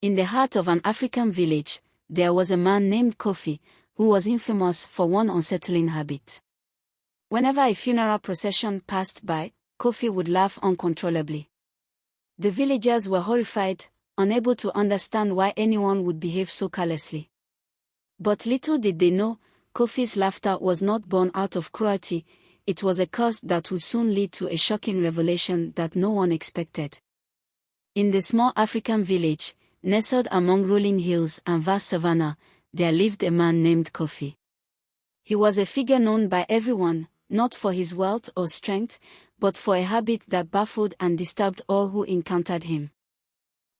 In the heart of an African village, there was a man named Kofi, who was infamous for one unsettling habit. Whenever a funeral procession passed by, Kofi would laugh uncontrollably. The villagers were horrified, unable to understand why anyone would behave so carelessly. But little did they know, Kofi's laughter was not born out of cruelty, it was a curse that would soon lead to a shocking revelation that no one expected. In the small African village, nestled among rolling hills and vast savanna, there lived a man named Kofi. He was a figure known by everyone, not for his wealth or strength, but for a habit that baffled and disturbed all who encountered him.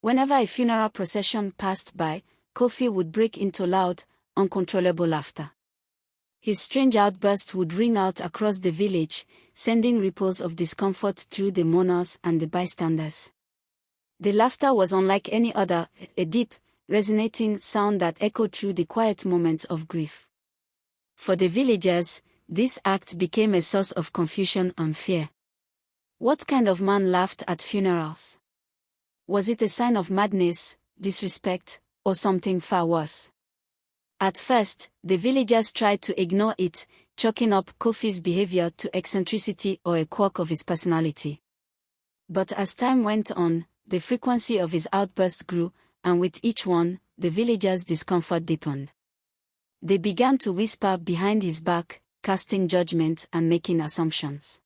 Whenever a funeral procession passed by, Kofi would break into loud, uncontrollable laughter. His strange outburst would ring out across the village, sending ripples of discomfort through the mourners and the bystanders. The laughter was unlike any other, a deep, resonating sound that echoed through the quiet moments of grief. For the villagers, this act became a source of confusion and fear. What kind of man laughed at funerals? Was it a sign of madness, disrespect, or something far worse? At first, the villagers tried to ignore it, chalking up Kofi's behavior to eccentricity or a quirk of his personality. But as time went on, the frequency of his outbursts grew, and with each one, the villagers' discomfort deepened. They began to whisper behind his back, casting judgment and making assumptions.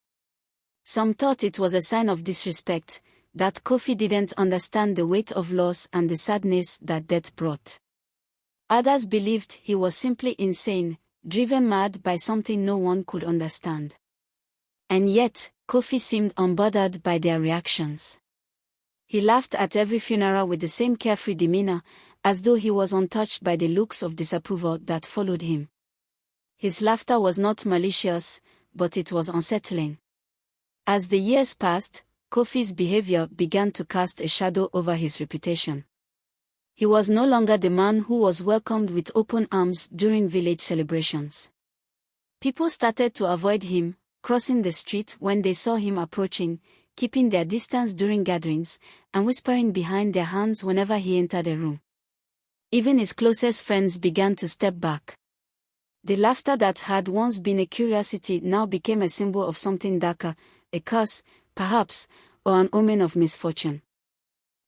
Some thought it was a sign of disrespect, that Kofi didn't understand the weight of loss and the sadness that death brought. Others believed he was simply insane, driven mad by something no one could understand. And yet, Kofi seemed unbothered by their reactions. He laughed at every funeral with the same carefree demeanor, as though he was untouched by the looks of disapproval that followed him. His laughter was not malicious, but it was unsettling. As the years passed, Kofi's behavior began to cast a shadow over his reputation. He was no longer the man who was welcomed with open arms during village celebrations. People started to avoid him, crossing the street when they saw him approaching, keeping their distance during gatherings, and whispering behind their hands whenever he entered a room. Even his closest friends began to step back. The laughter that had once been a curiosity now became a symbol of something darker, a curse, perhaps, or an omen of misfortune.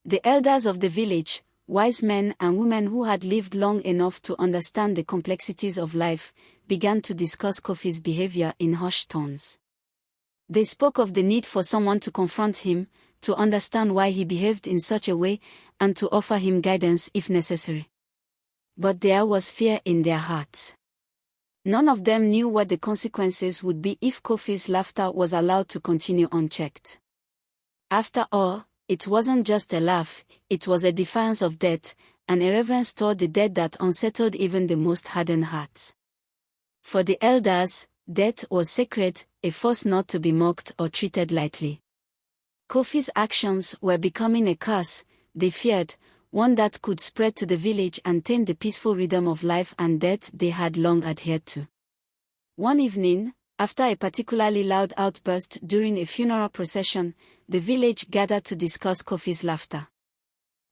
The elders of the village, wise men and women who had lived long enough to understand the complexities of life, began to discuss Kofi's behavior in hushed tones. They spoke of the need for someone to confront him, to understand why he behaved in such a way, and to offer him guidance if necessary. But there was fear in their hearts. None of them knew what the consequences would be if Kofi's laughter was allowed to continue unchecked. After all, it wasn't just a laugh, it was a defiance of death, an irreverence toward the dead that unsettled even the most hardened hearts. For the elders, death was sacred, a force not to be mocked or treated lightly. Kofi's actions were becoming a curse, they feared, one that could spread to the village and taint the peaceful rhythm of life and death they had long adhered to. One evening, after a particularly loud outburst during a funeral procession, the village gathered to discuss Kofi's laughter.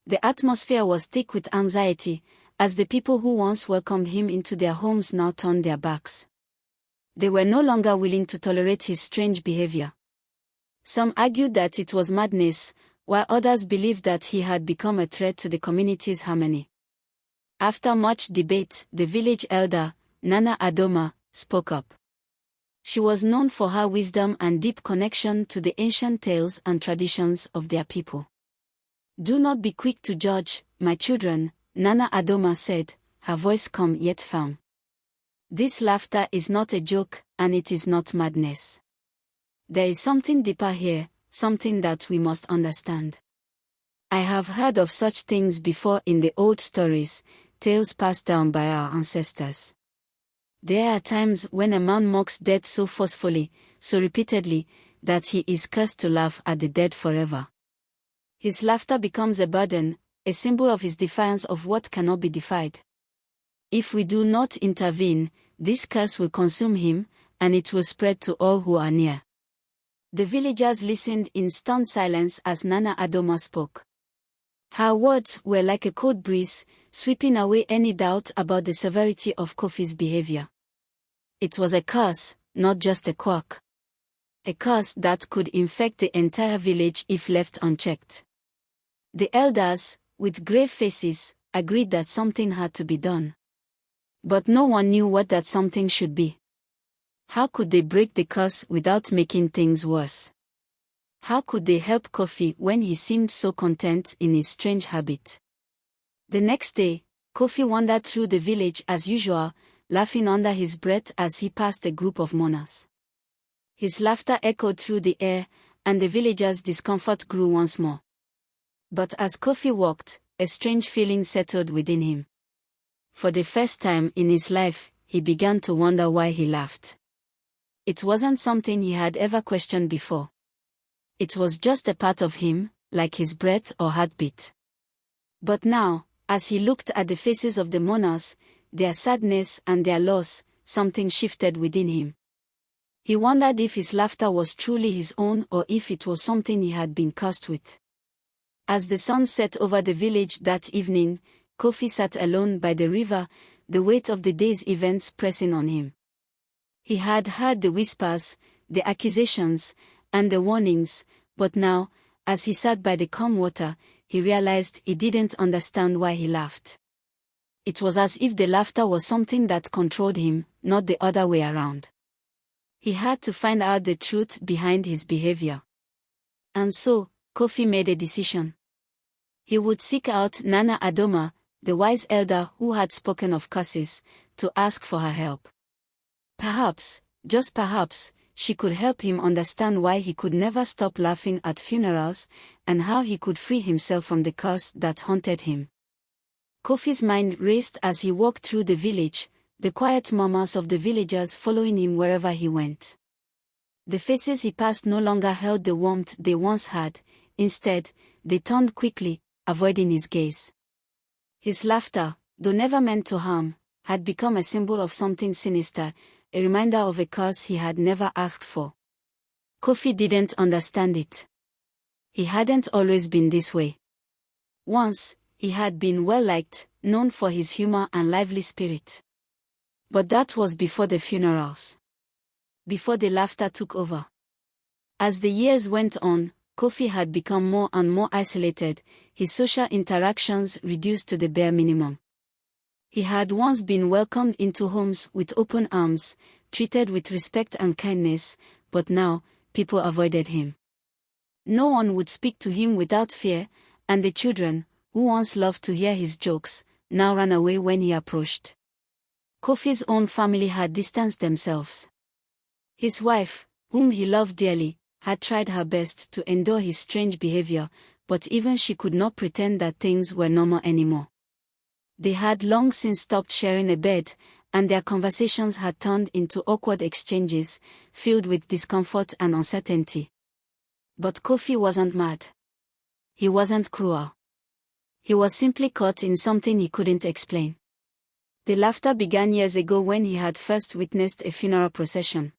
The atmosphere was thick with anxiety, as the people who once welcomed him into their homes now turned their backs. They were no longer willing to tolerate his strange behavior. Some argued that it was madness, while others believed that he had become a threat to the community's harmony. After much debate, the village elder, Nana Adoma, spoke up. She was known for her wisdom and deep connection to the ancient tales and traditions of their people. "Do not be quick to judge, my children," Nana Adoma said, her voice calm yet firm. "This laughter is not a joke, and it is not madness. There is something deeper here, something that we must understand. I have heard of such things before in the old stories, tales passed down by our ancestors. There are times when a man mocks death so forcefully, so repeatedly, that he is cursed to laugh at the dead forever. His laughter becomes a burden, a symbol of his defiance of what cannot be defied. If we do not intervene, this curse will consume him, and it will spread to all who are near." The villagers listened in stunned silence as Nana Adoma spoke. Her words were like a cold breeze, sweeping away any doubt about the severity of Kofi's behavior. It was a curse, not just a quirk. A curse that could infect the entire village if left unchecked. The elders, with grave faces, agreed that something had to be done. But no one knew what that something should be. How could they break the curse without making things worse? How could they help Kofi when he seemed so content in his strange habit? The next day, Kofi wandered through the village as usual, laughing under his breath as he passed a group of mourners. His laughter echoed through the air, and the villagers' discomfort grew once more. But as Kofi walked, a strange feeling settled within him. For the first time in his life, he began to wonder why he laughed. It wasn't something he had ever questioned before. It was just a part of him, like his breath or heartbeat. But now, as he looked at the faces of the mourners, their sadness and their loss, something shifted within him. He wondered if his laughter was truly his own or if it was something he had been cursed with. As the sun set over the village that evening, Kofi sat alone by the river, the weight of the day's events pressing on him. He had heard the whispers, the accusations, and the warnings, but now, as he sat by the calm water, he realized he didn't understand why he laughed. It was as if the laughter was something that controlled him, not the other way around. He had to find out the truth behind his behavior. And so, Kofi made a decision. He would seek out Nana Adoma, the wise elder who had spoken of curses, to ask for her help. Perhaps, just perhaps, she could help him understand why he could never stop laughing at funerals, and how he could free himself from the curse that haunted him. Kofi's mind raced as he walked through the village, the quiet murmurs of the villagers following him wherever he went. The faces he passed no longer held the warmth they once had, instead, they turned quickly, avoiding his gaze. His laughter, though never meant to harm, had become a symbol of something sinister, a reminder of a curse he had never asked for. Kofi didn't understand it. He hadn't always been this way. Once, he had been well-liked, known for his humor and lively spirit. But that was before the funerals. Before the laughter took over. As the years went on, Kofi had become more and more isolated, his social interactions reduced to the bare minimum. He had once been welcomed into homes with open arms, treated with respect and kindness, but now, people avoided him. No one would speak to him without fear, and the children, who once loved to hear his jokes, now ran away when he approached. Kofi's own family had distanced themselves. His wife, whom he loved dearly, had tried her best to endure his strange behavior, but even she could not pretend that things were normal anymore. They had long since stopped sharing a bed, and their conversations had turned into awkward exchanges, filled with discomfort and uncertainty. But Kofi wasn't mad. He wasn't cruel. He was simply caught in something he couldn't explain. The laughter began years ago when he had first witnessed a funeral procession.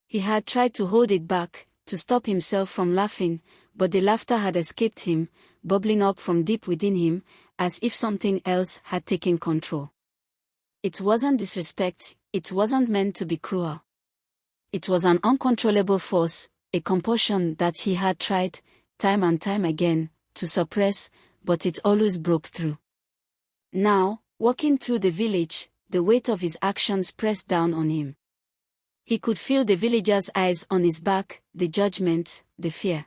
He had tried to hold it back, to stop himself from laughing, but the laughter had escaped him, bubbling up from deep within him, as if something else had taken control. It wasn't disrespect, it wasn't meant to be cruel. It was an uncontrollable force, a compulsion that he had tried, time and time again, to suppress, but it always broke through. Now, walking through the village, the weight of his actions pressed down on him. He could feel the villagers' eyes on his back, the judgment, the fear.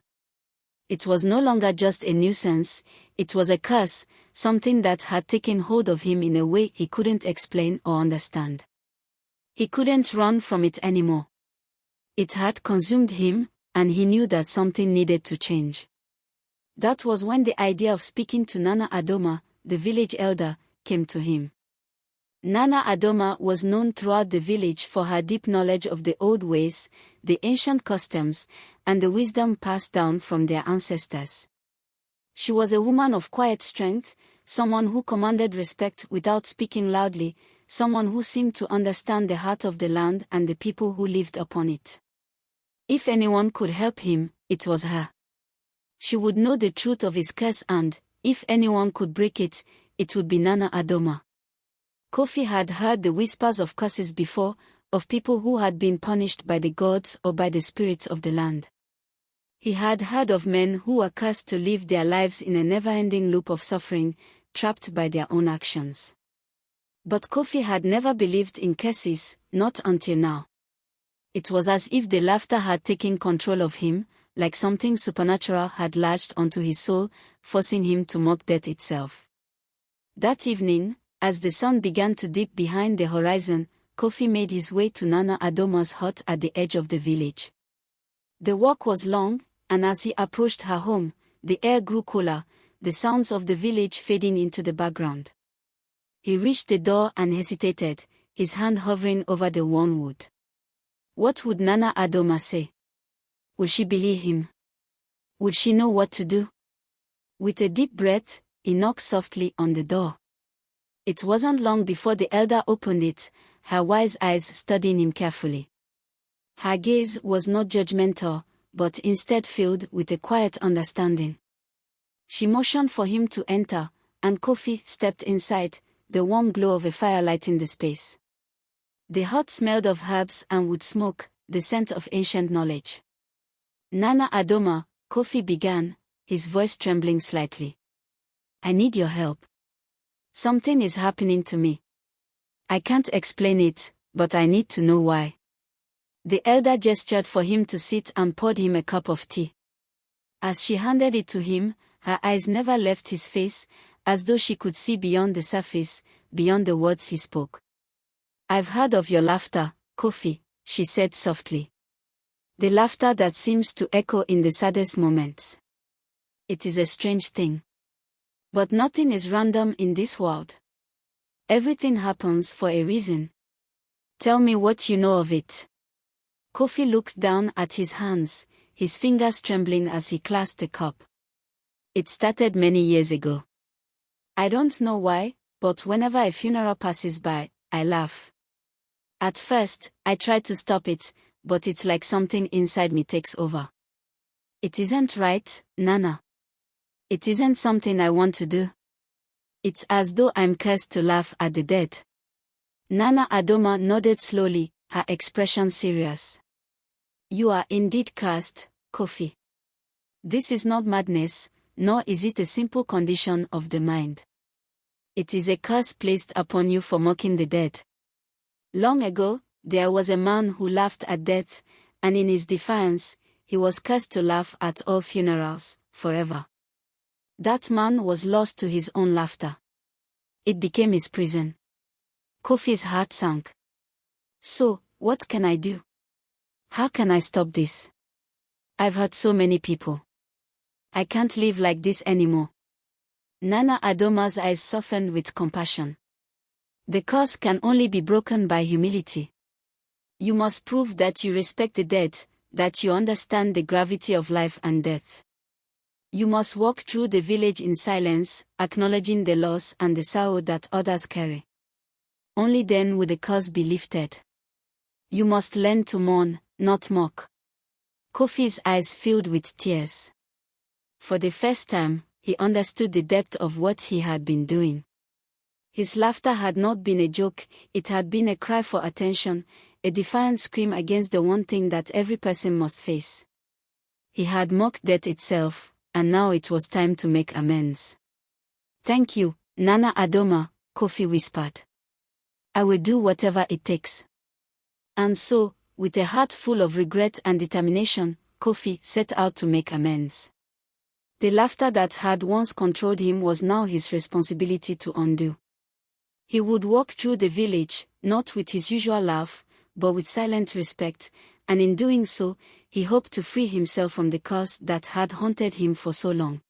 It was no longer just a nuisance, it was a curse, something that had taken hold of him in a way he couldn't explain or understand. He couldn't run from it anymore. It had consumed him, and he knew that something needed to change. That was when the idea of speaking to Nana Adoma, the village elder, came to him. Nana Adoma was known throughout the village for her deep knowledge of the old ways, the ancient customs, and the wisdom passed down from their ancestors. She was a woman of quiet strength, someone who commanded respect without speaking loudly, someone who seemed to understand the heart of the land and the people who lived upon it. If anyone could help him, it was her. She would know the truth of his curse and, If anyone could break it, it would be Nana Adoma. Kofi had heard the whispers of curses before, of people who had been punished by the gods or by the spirits of the land. He had heard of men who were cursed to live their lives in a never-ending loop of suffering, trapped by their own actions. But Kofi had never believed in curses, not until now. It was as if the laughter had taken control of him, like something supernatural had latched onto his soul, forcing him to mock death itself. That evening, as the sun began to dip behind the horizon, Kofi made his way to Nana Adoma's hut at the edge of the village. The walk was long, and as he approached her home, the air grew cooler, the sounds of the village fading into the background. He reached the door and hesitated, his hand hovering over the worn wood. What would Nana Adoma say? Would she believe him? Would she know what to do? With a deep breath, he knocked softly on the door. It wasn't long before the elder opened it, her wise eyes studying him carefully. Her gaze was not judgmental, but instead filled with a quiet understanding. She motioned for him to enter, and Kofi stepped inside, the warm glow of a fire lighting the space. The hut smelled of herbs and wood smoke, the scent of ancient knowledge. Nana Adoma, Kofi began, his voice trembling slightly. I need your help. Something is happening to me. I can't explain it, but I need to know why. The elder gestured for him to sit and poured him a cup of tea. As she handed it to him, her eyes never left his face, as though she could see beyond the surface, beyond the words he spoke. I've heard of your laughter, Kofi, she said softly. The laughter that seems to echo in the saddest moments. It is a strange thing. But nothing is random in this world. Everything happens for a reason. Tell me what you know of it. Kofi looked down at his hands, his fingers trembling as he clasped the cup. It started many years ago. I don't know why, but whenever a funeral passes by, I laugh. At first, I try to stop it, but it's like something inside me takes over. It isn't right, Nana. It isn't something I want to do. It's as though I'm cursed to laugh at the dead. Nana Adoma nodded slowly, her expression serious. You are indeed cursed, Kofi. This is not madness, nor is it a simple condition of the mind. It is a curse placed upon you for mocking the dead. Long ago, there was a man who laughed at death, and in his defiance, he was cursed to laugh at all funerals, forever. That man was lost to his own laughter. It became his prison. Kofi's heart sank. So, what can I do? How can I stop this? I've hurt so many people. I can't live like this anymore. Nana Adoma's eyes softened with compassion. The curse can only be broken by humility. You must prove that you respect the dead, that you understand the gravity of life and death. You must walk through the village in silence, acknowledging the loss and the sorrow that others carry. Only then will the curse be lifted. You must learn to mourn, not mock. Kofi's eyes filled with tears. For the first time, he understood the depth of what he had been doing. His laughter had not been a joke, it had been a cry for attention, a defiant scream against the one thing that every person must face. He had mocked death itself, and now it was time to make amends. Thank you, Nana Adoma, Kofi whispered. I will do whatever it takes. And so, with a heart full of regret and determination, Kofi set out to make amends. The laughter that had once controlled him was now his responsibility to undo. He would walk through the village, not with his usual laugh, but with silent respect, and in doing so, he hoped to free himself from the curse that had haunted him for so long.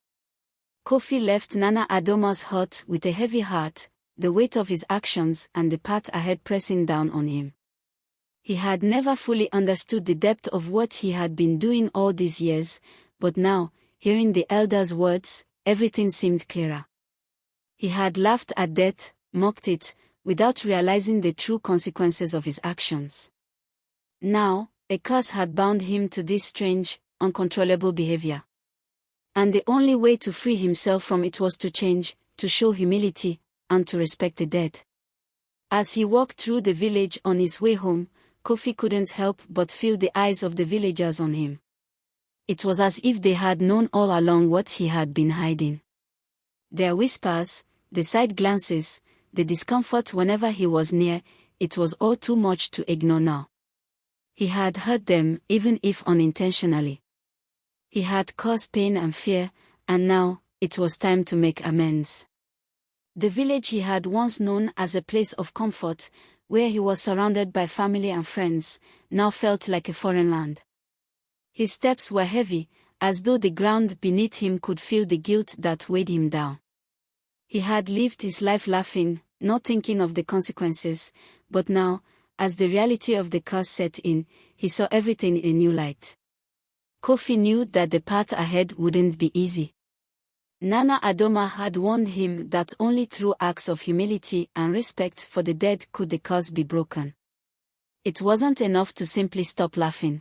Kofi left Nana Adoma's hut with a heavy heart, the weight of his actions and the path ahead pressing down on him. He had never fully understood the depth of what he had been doing all these years, but now, hearing the elder's words, everything seemed clearer. He had laughed at death, mocked it, without realizing the true consequences of his actions. Now, a curse had bound him to this strange, uncontrollable behavior. And the only way to free himself from it was to change, to show humility, and to respect the dead. As he walked through the village on his way home, Kofi couldn't help but feel the eyes of the villagers on him. It was as if they had known all along what he had been hiding. Their whispers, the side glances, the discomfort whenever he was near, it was all too much to ignore now. He had hurt them, even if unintentionally. He had caused pain and fear, and now, it was time to make amends. The village he had once known as a place of comfort, where he was surrounded by family and friends, now felt like a foreign land. His steps were heavy, as though the ground beneath him could feel the guilt that weighed him down. He had lived his life laughing, not thinking of the consequences, but now, as the reality of the curse set in, he saw everything in a new light. Kofi knew that the path ahead wouldn't be easy. Nana Adoma had warned him that only through acts of humility and respect for the dead could the curse be broken. It wasn't enough to simply stop laughing.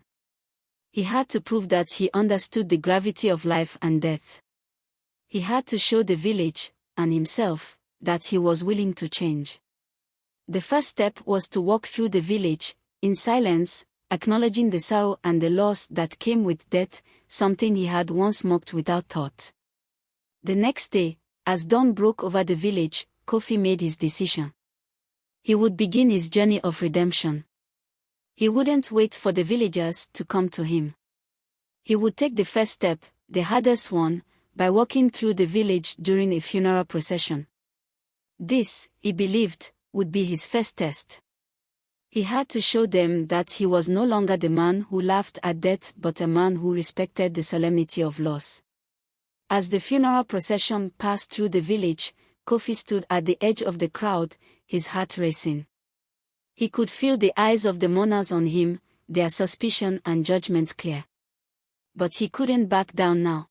He had to prove that he understood the gravity of life and death. He had to show the village, and himself, that he was willing to change. The first step was to walk through the village, in silence, acknowledging the sorrow and the loss that came with death, something he had once mocked without thought. The next day, as dawn broke over the village, Kofi made his decision. He would begin his journey of redemption. He wouldn't wait for the villagers to come to him. He would take the first step, the hardest one, by walking through the village during a funeral procession. This, he believed, would be his first test. He had to show them that he was no longer the man who laughed at death but a man who respected the solemnity of loss. As the funeral procession passed through the village, Kofi stood at the edge of the crowd, his heart racing. He could feel the eyes of the mourners on him, their suspicion and judgment clear. But he couldn't back down now.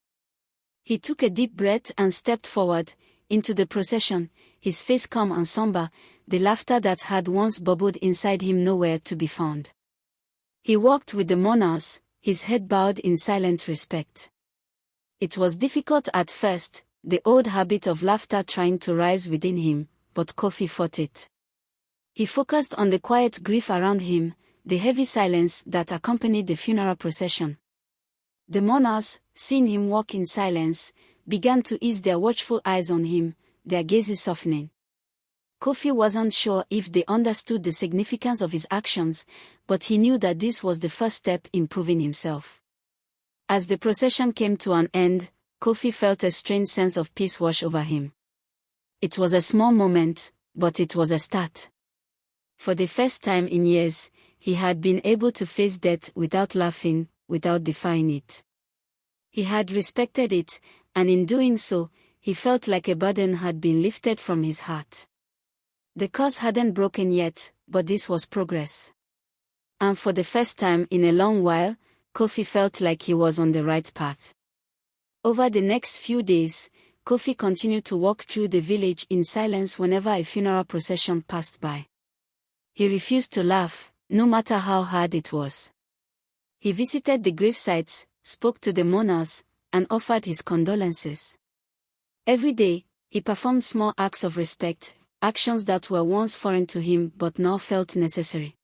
He took a deep breath and stepped forward, into the procession, his face calm and somber, the laughter that had once bubbled inside him nowhere to be found. He walked with the mourners, his head bowed in silent respect. It was difficult at first, the old habit of laughter trying to rise within him, but Kofi fought it. He focused on the quiet grief around him, the heavy silence that accompanied the funeral procession. The mourners, seeing him walk in silence, began to ease their watchful eyes on him, their gazes softening. Kofi wasn't sure if they understood the significance of his actions, but he knew that this was the first step in proving himself. As the procession came to an end, Kofi felt a strange sense of peace wash over him. It was a small moment, but it was a start. For the first time in years, he had been able to face death without laughing, without defying it. He had respected it, and in doing so, he felt like a burden had been lifted from his heart. The curse hadn't broken yet, but this was progress. And for the first time in a long while, Kofi felt like he was on the right path. Over the next few days, Kofi continued to walk through the village in silence whenever a funeral procession passed by. He refused to laugh, no matter how hard it was. He visited the gravesites, spoke to the mourners, and offered his condolences. Every day, he performed small acts of respect, actions that were once foreign to him but now felt necessary.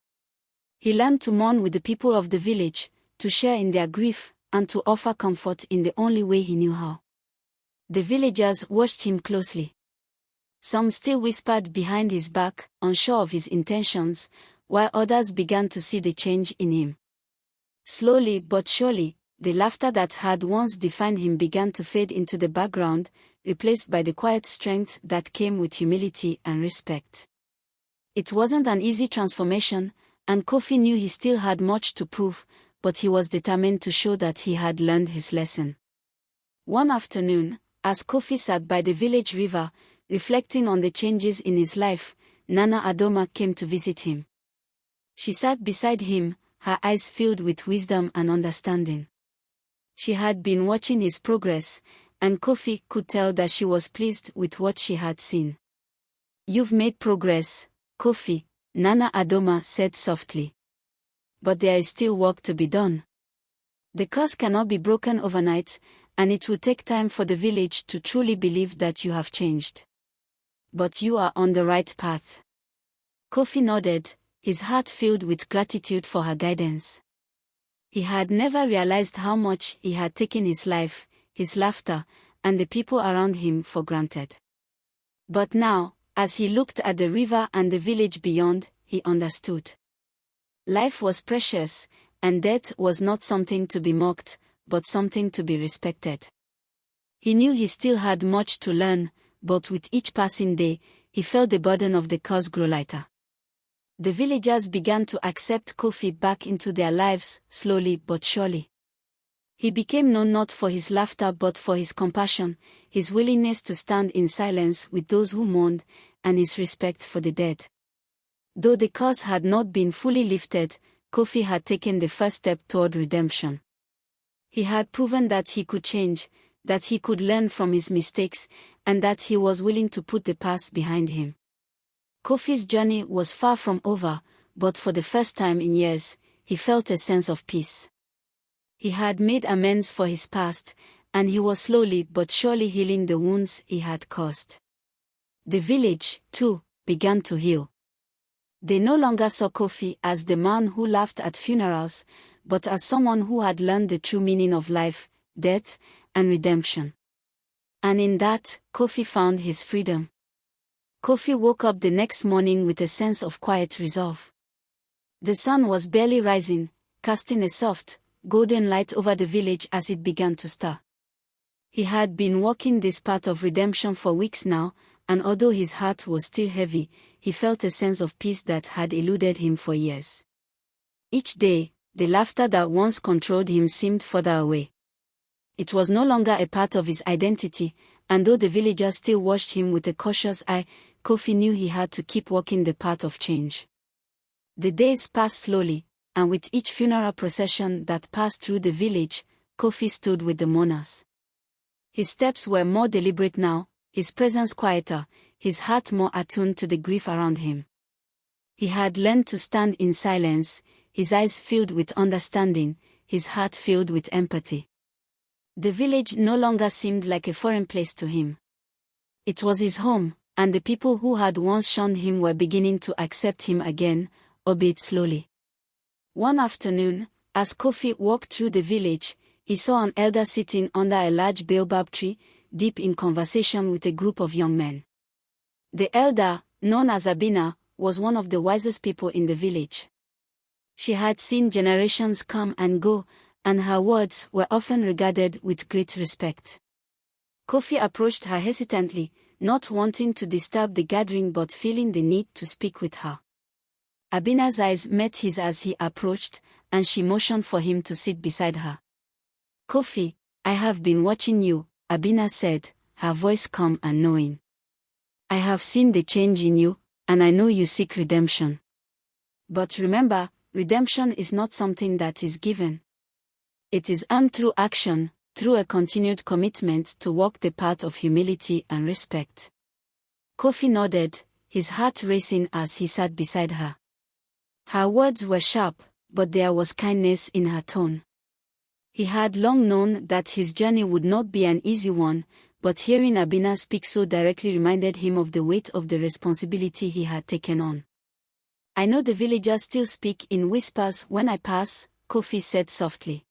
He learned to mourn with the people of the village, to share in their grief, and to offer comfort in the only way he knew how. The villagers watched him closely. Some still whispered behind his back, unsure of his intentions, while others began to see the change in him. Slowly but surely, the laughter that had once defined him began to fade into the background, replaced by the quiet strength that came with humility and respect. It wasn't an easy transformation, and Kofi knew he still had much to prove, but he was determined to show that he had learned his lesson. One afternoon, as Kofi sat by the village river, reflecting on the changes in his life, Nana Adoma came to visit him. She sat beside him, her eyes filled with wisdom and understanding. She had been watching his progress, and Kofi could tell that she was pleased with what she had seen. "You've made progress, Kofi," Nana Adoma said softly. "But there is still work to be done. The curse cannot be broken overnight, and it will take time for the village to truly believe that you have changed. But you are on the right path. Kofi nodded, his heart filled with gratitude for her guidance. He had never realized how much he had taken his life, his laughter, and the people around him for granted. But now, as he looked at the river and the village beyond, he understood. Life was precious, and death was not something to be mocked, but something to be respected. He knew he still had much to learn, but with each passing day, he felt the burden of the curse grow lighter. The villagers began to accept Kofi back into their lives, slowly but surely. He became known not for his laughter but for his compassion, his willingness to stand in silence with those who mourned, and his respect for the dead. Though the curse had not been fully lifted, Kofi had taken the first step toward redemption. He had proven that he could change, that he could learn from his mistakes, and that he was willing to put the past behind him. Kofi's journey was far from over, but for the first time in years, he felt a sense of peace. He had made amends for his past, and he was slowly but surely healing the wounds he had caused. The village, too, began to heal. They no longer saw Kofi as the man who laughed at funerals, but as someone who had learned the true meaning of life, death, and redemption. And in that, Kofi found his freedom. Kofi woke up the next morning with a sense of quiet resolve. The sun was barely rising, casting a soft, golden light over the village as it began to stir. He had been walking this path of redemption for weeks now, and although his heart was still heavy, he felt a sense of peace that had eluded him for years. Each day, the laughter that once controlled him seemed further away. It was no longer a part of his identity, and though the villagers still watched him with a cautious eye, Kofi knew he had to keep walking the path of change. The days passed slowly, and with each funeral procession that passed through the village, Kofi stood with the mourners. His steps were more deliberate now, his presence quieter, his heart more attuned to the grief around him. He had learned to stand in silence, his eyes filled with understanding, his heart filled with empathy. The village no longer seemed like a foreign place to him. It was his home, and the people who had once shunned him were beginning to accept him again, albeit slowly. One afternoon, as Kofi walked through the village, he saw an elder sitting under a large baobab tree, deep in conversation with a group of young men. The elder, known as Abina, was one of the wisest people in the village. She had seen generations come and go, and her words were often regarded with great respect. Kofi approached her hesitantly, not wanting to disturb the gathering but feeling the need to speak with her. Abina's eyes met his as he approached, and she motioned for him to sit beside her. "Kofi, I have been watching you," Abina said, her voice calm and knowing. "I have seen the change in you, and I know you seek redemption. But remember, redemption is not something that is given. It is earned through action, through a continued commitment to walk the path of humility and respect." Kofi nodded, his heart racing as he sat beside her. Her words were sharp, but there was kindness in her tone. He had long known that his journey would not be an easy one, but hearing Abina speak so directly reminded him of the weight of the responsibility he had taken on. "I know the villagers still speak in whispers when I pass," Kofi said softly.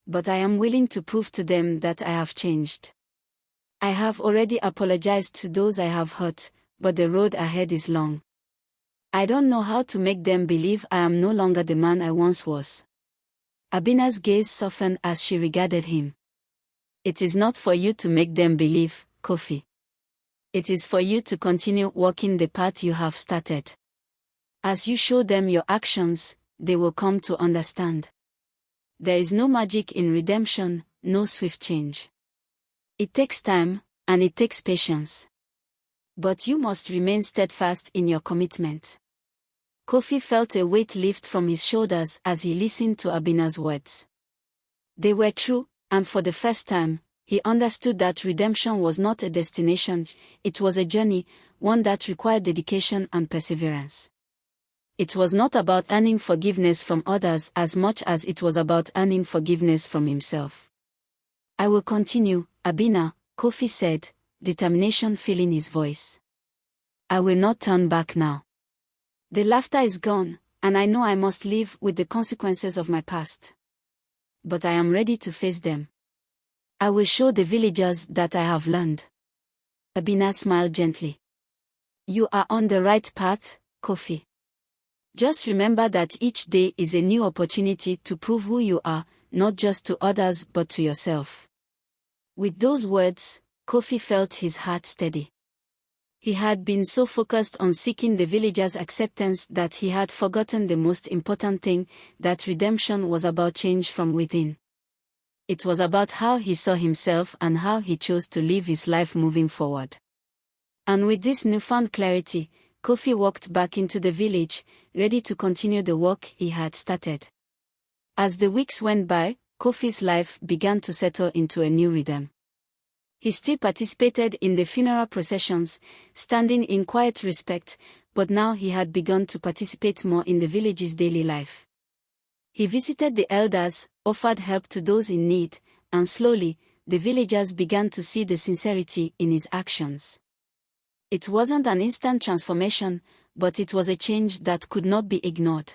"But I am willing to prove to them that I have changed. I have already apologized to those I have hurt, but the road ahead is long. I don't know how to make them believe I am no longer the man I once was." Abina's gaze softened as she regarded him. "It is not for you to make them believe, Kofi. It is for you to continue walking the path you have started. As you show them your actions, they will come to understand. There is no magic in redemption, no swift change. It takes time, and it takes patience. But you must remain steadfast in your commitment." Kofi felt a weight lift from his shoulders as he listened to Abina's words. They were true, and for the first time, he understood that redemption was not a destination, it was a journey, one that required dedication and perseverance. It was not about earning forgiveness from others as much as it was about earning forgiveness from himself. "I will continue, Abina," Kofi said, determination filling his voice. "I will not turn back now. The laughter is gone, and I know I must live with the consequences of my past. But I am ready to face them. I will show the villagers that I have learned." Abina smiled gently. "You are on the right path, Kofi. Just remember that each day is a new opportunity to prove who you are, not just to others but to yourself." With those words, Kofi felt his heart steady. He had been so focused on seeking the villagers' acceptance that he had forgotten the most important thing, that redemption was about change from within. It was about how he saw himself and how he chose to live his life moving forward. And with this newfound clarity, Kofi walked back into the village, ready to continue the work he had started. As the weeks went by, Kofi's life began to settle into a new rhythm. He still participated in the funeral processions, standing in quiet respect, but now he had begun to participate more in the village's daily life. He visited the elders, offered help to those in need, and slowly, the villagers began to see the sincerity in his actions. It wasn't an instant transformation, but it was a change that could not be ignored.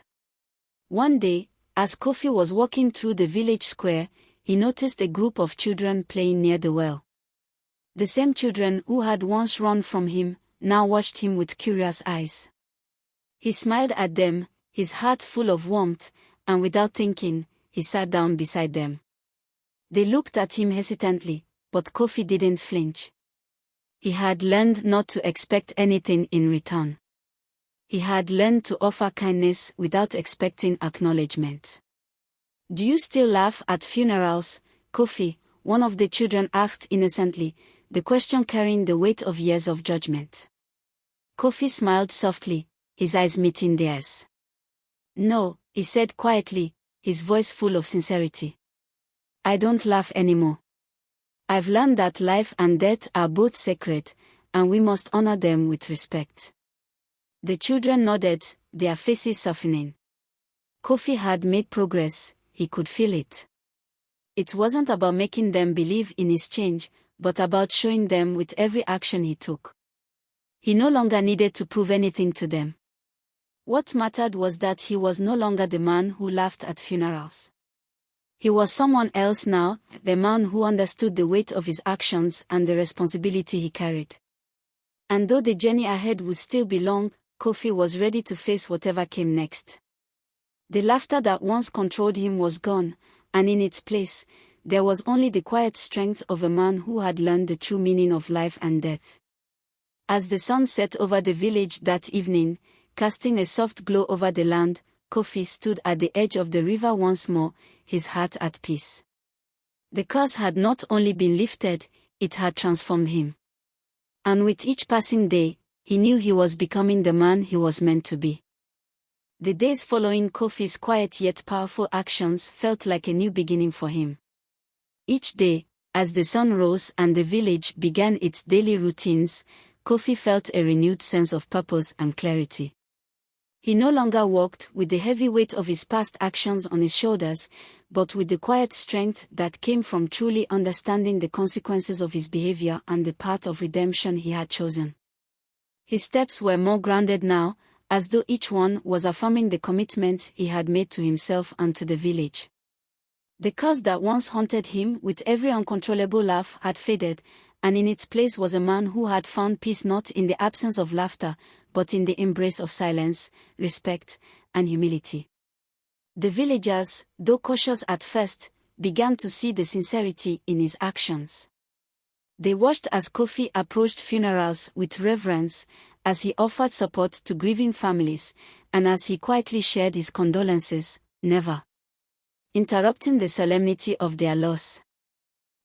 One day, as Kofi was walking through the village square, he noticed a group of children playing near the well. The same children who had once run from him, now watched him with curious eyes. He smiled at them, his heart full of warmth, and without thinking, he sat down beside them. They looked at him hesitantly, but Kofi didn't flinch. He had learned not to expect anything in return. He had learned to offer kindness without expecting acknowledgement. "Do you still laugh at funerals, Kofi?" one of the children asked innocently, the question carrying the weight of years of judgment. Kofi smiled softly, his eyes meeting theirs. "No," he said quietly, his voice full of sincerity. "I don't laugh anymore. I've learned that life and death are both sacred, and we must honor them with respect." The children nodded, their faces softening. Kofi had made progress, he could feel it. It wasn't about making them believe in his change, but about showing them with every action he took. He no longer needed to prove anything to them. What mattered was that he was no longer the man who laughed at funerals. He was someone else now, the man who understood the weight of his actions and the responsibility he carried. And though the journey ahead would still be long, Kofi was ready to face whatever came next. The laughter that once controlled him was gone, and in its place, there was only the quiet strength of a man who had learned the true meaning of life and death. As the sun set over the village that evening, casting a soft glow over the land, Kofi stood at the edge of the river once more, his heart at peace. The curse had not only been lifted, it had transformed him. And with each passing day, he knew he was becoming the man he was meant to be. The days following Kofi's quiet yet powerful actions felt like a new beginning for him. Each day, as the sun rose and the village began its daily routines, Kofi felt a renewed sense of purpose and clarity. He no longer walked with the heavy weight of his past actions on his shoulders, but with the quiet strength that came from truly understanding the consequences of his behavior and the path of redemption he had chosen. His steps were more grounded now, as though each one was affirming the commitment he had made to himself and to the village. The curse that once haunted him with every uncontrollable laugh had faded, and in its place was a man who had found peace not in the absence of laughter, but in the embrace of silence, respect, and humility. The villagers, though cautious at first, began to see the sincerity in his actions. They watched as Kofi approached funerals with reverence, as he offered support to grieving families, and as he quietly shared his condolences, never interrupting the solemnity of their loss.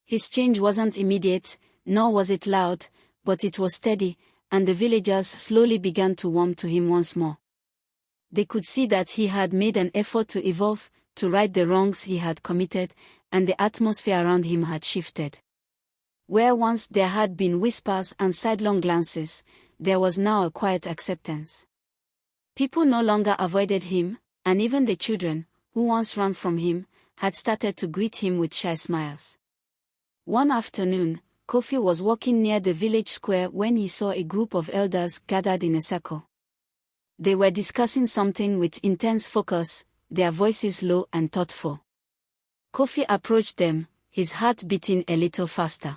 His change wasn't immediate, nor was it loud, but it was steady, and the villagers slowly began to warm to him once more. They could see that he had made an effort to evolve, to right the wrongs he had committed, and the atmosphere around him had shifted. Where once there had been whispers and sidelong glances, there was now a quiet acceptance. People no longer avoided him, and even the children, who once ran from him, had started to greet him with shy smiles. One afternoon, Kofi was walking near the village square when he saw a group of elders gathered in a circle. They were discussing something with intense focus, their voices low and thoughtful. Kofi approached them, his heart beating a little faster.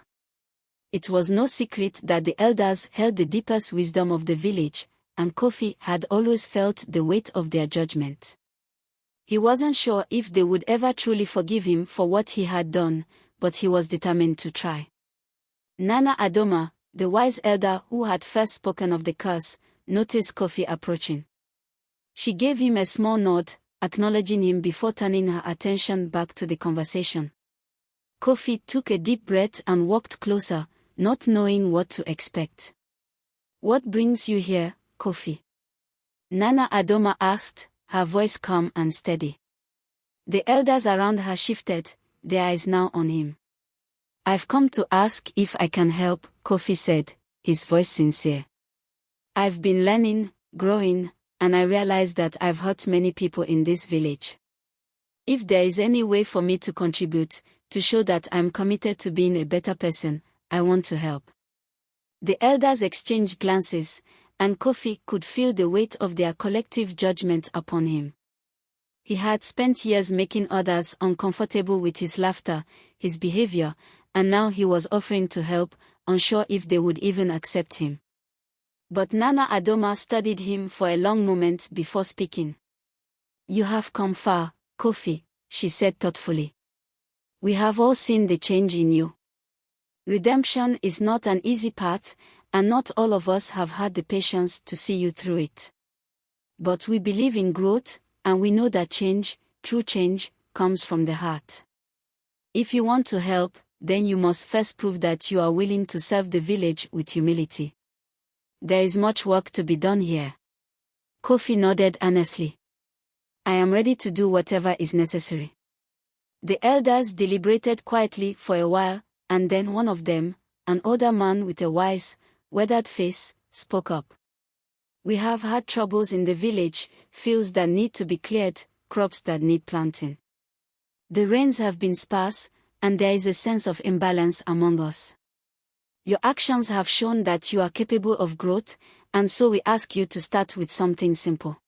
It was no secret that the elders held the deepest wisdom of the village, and Kofi had always felt the weight of their judgment. He wasn't sure if they would ever truly forgive him for what he had done, but he was determined to try. Nana Adoma, the wise elder who had first spoken of the curse, noticed Kofi approaching. She gave him a small nod, acknowledging him before turning her attention back to the conversation. Kofi took a deep breath and walked closer, not knowing what to expect. "What brings you here, Kofi?" Nana Adoma asked, her voice calm and steady. The elders around her shifted, their eyes now on him. "I've come to ask if I can help," Kofi said, his voice sincere. "I've been learning, growing, and I realize that I've hurt many people in this village. If there is any way for me to contribute, to show that I'm committed to being a better person, I want to help." The elders exchanged glances, and Kofi could feel the weight of their collective judgment upon him. He had spent years making others uncomfortable with his laughter, his behavior, and now he was offering to help, unsure if they would even accept him. But Nana Adoma studied him for a long moment before speaking. "You have come far, Kofi," she said thoughtfully. "We have all seen the change in you. Redemption is not an easy path, and not all of us have had the patience to see you through it. But we believe in growth, and we know that change, true change, comes from the heart. If you want to help, then you must first prove that you are willing to serve the village with humility. There is much work to be done here." Kofi nodded earnestly. "I am ready to do whatever is necessary." The elders deliberated quietly for a while, and then one of them, an older man with a wise, weathered face, spoke up. "We have had troubles in the village, fields that need to be cleared, crops that need planting. The rains have been sparse, and there is a sense of imbalance among us. Your actions have shown that you are capable of growth, and so we ask you to start with something simple.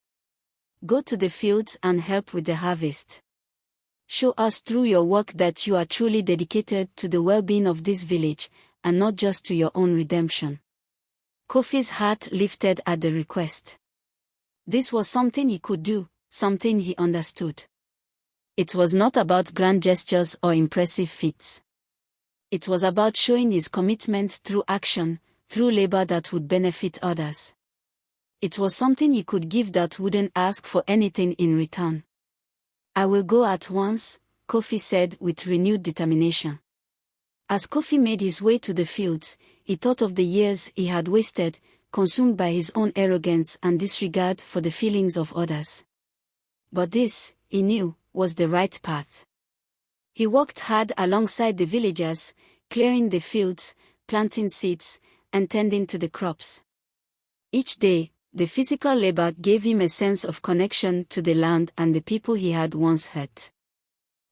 Go to the fields and help with the harvest. Show us through your work that you are truly dedicated to the well-being of this village, and not just to your own redemption." Kofi's heart lifted at the request. This was something he could do, something he understood. It was not about grand gestures or impressive feats. It was about showing his commitment through action, through labor that would benefit others. It was something he could give that wouldn't ask for anything in return. "I will go at once," Kofi said with renewed determination. As Kofi made his way to the fields, he thought of the years he had wasted, consumed by his own arrogance and disregard for the feelings of others. But this, he knew, was the right path. He worked hard alongside the villagers, clearing the fields, planting seeds, and tending to the crops. Each day, the physical labor gave him a sense of connection to the land and the people he had once hurt.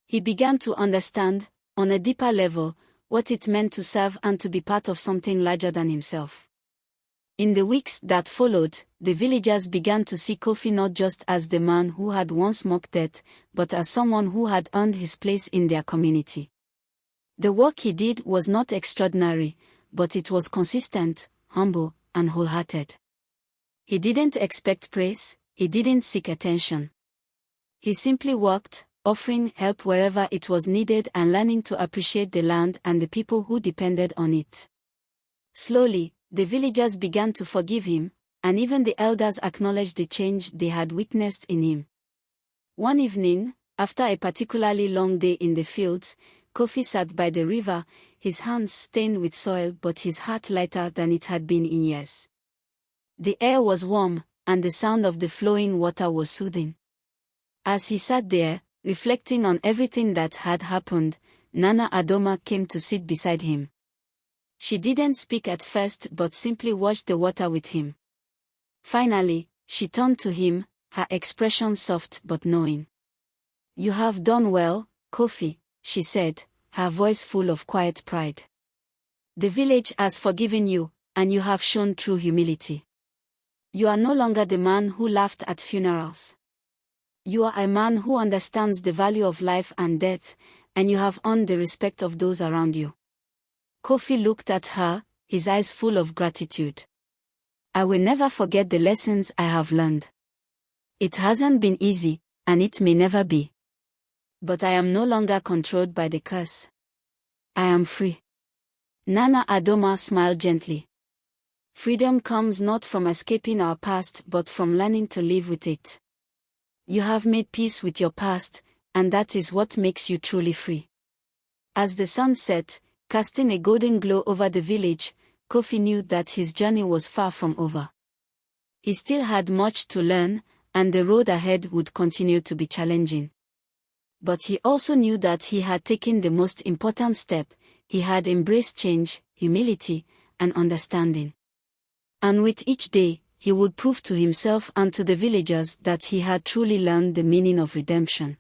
He began to understand, on a deeper level, what it meant to serve and to be part of something larger than himself. In the weeks that followed, the villagers began to see Kofi not just as the man who had once mocked death, but as someone who had earned his place in their community. The work he did was not extraordinary, but it was consistent, humble, and wholehearted. He didn't expect praise, he didn't seek attention. He simply worked, offering help wherever it was needed and learning to appreciate the land and the people who depended on it. Slowly, the villagers began to forgive him, and even the elders acknowledged the change they had witnessed in him. One evening, after a particularly long day in the fields, Kofi sat by the river, his hands stained with soil but his heart lighter than it had been in years. The air was warm, and the sound of the flowing water was soothing. As he sat there, reflecting on everything that had happened, Nana Adoma came to sit beside him. She didn't speak at first but simply watched the water with him. Finally, she turned to him, her expression soft but knowing. "You have done well, Kofi," she said, her voice full of quiet pride. The village has forgiven you, and you have shown true humility. You are no longer the man who laughed at funerals. You are a man who understands the value of life and death, and you have earned the respect of those around you. Kofi looked at her, his eyes full of gratitude. I will never forget the lessons I have learned. It hasn't been easy, and it may never be. But I am no longer controlled by the curse. I am free. Nana Adoma smiled gently. Freedom comes not from escaping our past but from learning to live with it. You have made peace with your past, and that is what makes you truly free. As the sun set, casting a golden glow over the village, Kofi knew that his journey was far from over. He still had much to learn, and the road ahead would continue to be challenging. But he also knew that he had taken the most important step. He had embraced change, humility, and understanding. And with each day, he would prove to himself and to the villagers that he had truly learned the meaning of redemption.